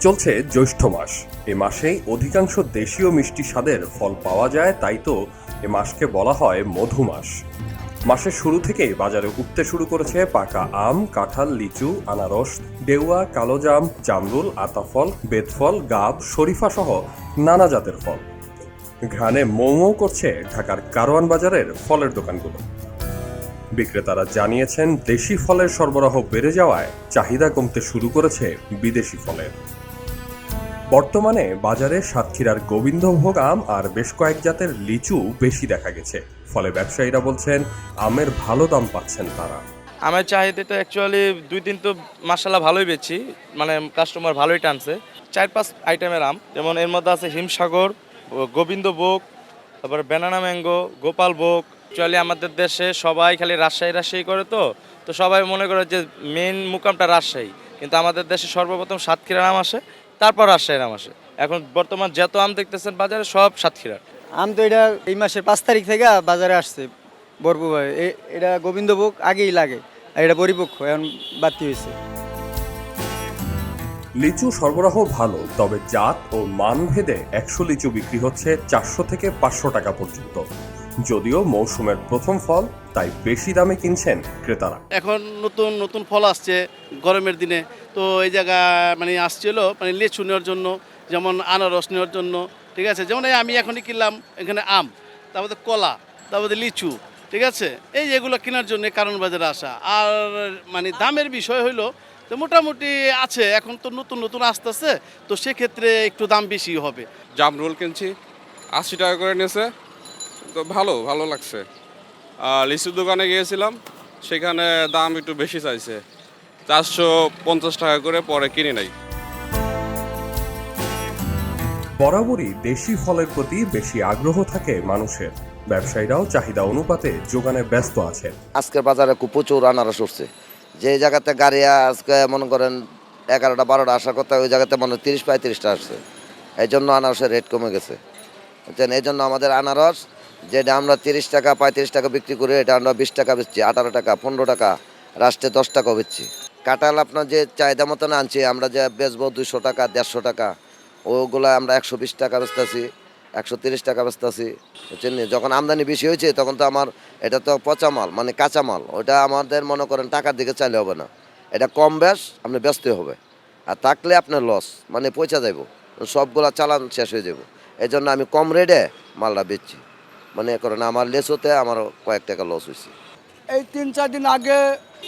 চলছে জ্যৈষ্ঠ মাস। এ মাসেই অধিকাংশ দেশীয় মিষ্টি স্বাদের ফল পাওয়া যায়, তাই তো এ মাসকে বলা হয় মধু মাস। মাসের শুরু থেকেই বাজারে উঠতে শুরু করেছে পাকা আম, কাঁঠাল, লিচু, আনারস, ডেউয়া, কালোজাম, জামরুল, আতাফল, বেতফল, গাব, শরীফা সহ নানা জাতের ফল। ঘ্রাণে মৌ মৌ করছে ঢাকার কারওয়ান বাজারের ফলের দোকানগুলো। বিক্রেতারা জানিয়েছেন, দেশি ফলের সরবরাহ বেড়ে যাওয়ায় চাহিদা কমতে শুরু করেছে বিদেশি ফলের। বর্তমানে বাজারে সাতক্ষীরার গোবিন্দভোগ আম আর বেশ কয়েক জাতের লিচু বেশি দেখা গেছে। ফলে ব্যবসায়ীরা বলছেন, আমের ভালো দাম পাচ্ছেন তারা। আমের চাহিদাটা অ্যাকচুয়ালি 2-3 তো মাশাআল্লাহ ভালোই বেচি, মানে কাস্টমার ভালোই টানছে। 4-5 আইটেমের আম, যেমন এর মধ্যে আছে হিমসাগর, গোবিন্দভোগ, তারপরে ব্যানানা ম্যাঙ্গো, গোপালভোগ। অ্যাকচুয়ালি আমাদের দেশে সবাই খালি রাজশাহী করে, তো সবাই মনে করে যে মেন মুকামটা রাজশাহী, কিন্তু আমাদের দেশে সর্বপ্রথম সাতক্ষীরার আম আসে, তারপর রাজশাহীর আম আসে। এখন বর্তমান যত আম দেখতেছেন বাজারে সব সাতক্ষীরার আম। তো এটা এই মাসের 5 তারিখ থেকে বাজারে আসছে ভরপুরভাবে। এটা গোবিন্দভোগ আগেই লাগে, আর এটা পরিপক্ষ এখন বাড়তি হয়েছে। লিচু সরবরাহ ভালো, তবে জাত ও মান ভেদে 100 লিচু বিক্রি হচ্ছে 400 থেকে 500 টাকা পর্যন্ত। যদিও মৌসুমের প্রথম ফল, তাই বেশি দামে কিনছেন ক্রেতারা। এখন নতুন নতুন ফল আসছে গরমের দিনে, তো এই জায়গা মানে আসছিল মানে লিচু নেওয়ার জন্য, যেমন আনারস নেওয়ার জন্য, ঠিক আছে। যেমন এই আমি এখনই কিনলাম এখানে আম, তারপরে কলা, তারপরে লিচু, ঠিক আছে। এই এগুলো কেনার জন্য কারণ বাজারে আসা। আর মানে দামের বিষয় হইলো তো মোটামুটি আছে, এখন তো নতুন নতুন আসতেছে, তো সেক্ষেত্রে একটু দাম বেশি হবে। জামরুল কিনছি 80 টাকা করে নিয়েছে, তো ভালো লাগছে। আর লিচুর দোকানে গিয়েছিলাম, সেখানে দাম একটু বেশি চাইছে, 450 টাকা করে, পরে কিনে নাই। বরাবরই দেশি ফলের প্রতি বেশি আগ্রহ থাকে মানুষের। ব্যবসায়ীরাও চাহিদা অনুপাতে যোগানে ব্যস্ত আছেন। আজকের বাজারে খুব প্রচুর আনারস উঠছে। যে জায়গাতে গাড়ি আজকে মনে করেন 11টা 12টা আসার কথা, ওই জায়গাতে মনে 30-35টা আসছে। এই জন্য আনারসের রেট কমে গেছে, বুঝছেন। এই জন্য আমাদের আনারস যেটা আমরা 30 টাকা 35 টাকা বিক্রি করি, এটা আমরা 20 টাকা বেচছি, 18 টাকা 15 টাকা, রাষ্ট্রে 10 টাকা বেচছি। কাঁঠাল আপনার যে চাহিদা মতন আনছি, আমরা যে বেচবো 200 টাকা 150 টাকা, ওগুলো আমরা 120 টাকা বেচতেছি, 130 টাকা বেচতেছি, বুঝছেন। যখন আমদানি বেশি হয়েছে তখন তো আমার এটা তো পচা মাল, মানে কাঁচা মাল, ওটা আমাদের মনে করেন টাকার দিকে চাইলে হবে না। এটা কম বেশ আপনি ব্যস্ত হবে, আর থাকলে আপনার লস, মানে পয়সা যাইব, সবগুলা চালান শেষ হয়ে যাব। এই জন্য আমি কম রেটে মালটা বেচছি, মানে করেন আমার লেসোতে আমার কয়েক টাকা লস হয়েছে। এই 3-4 দিন আগে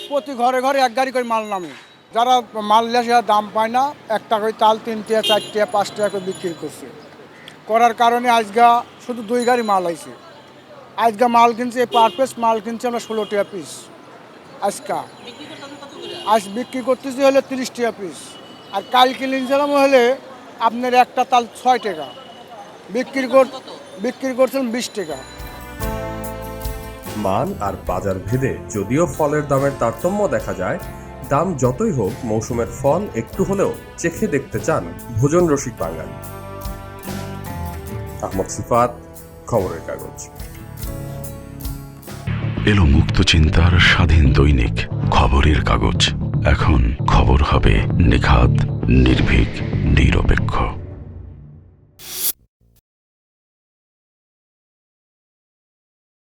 প্রতি ঘরে ঘরে এক গাড়ি করে মাল নামে। যারা মাল লেসে দাম পায় না, 1 টাকা তাল 3 টাকা 4 টাকা 5 টাকা করে বিক্রি করছে। করার কারণে আজগা শুধু 2 গাড়ি মাল আইছে। আজগা মাল কিনছে, পার পিস মাল কিনছে আমরা 16 টাকা পিস। আজ বিক্রি করতেছি হলে 30 টাকা পিস। আর কাল কিনছিলাম হলে আপনার একটা তাল 6 টাকা, বিক্রি করছেন 20 টাকা। মান আর বাজার ভেদে যদিও ফলের দামের তারতম্য দেখা যায়, দাম যতই হোক মৌসুমের ফল একটু হলেও চেখে দেখতে চান ভোজন রসিক বাঙালি। আহমদ সিফাত, খবরের কাগজ। এলো মুক্ত চিন্তার স্বাধীন দৈনিক খবরের কাগজ। এখন খবর হবে নিখাত, নির্ভীক, নিরপেক্ষ।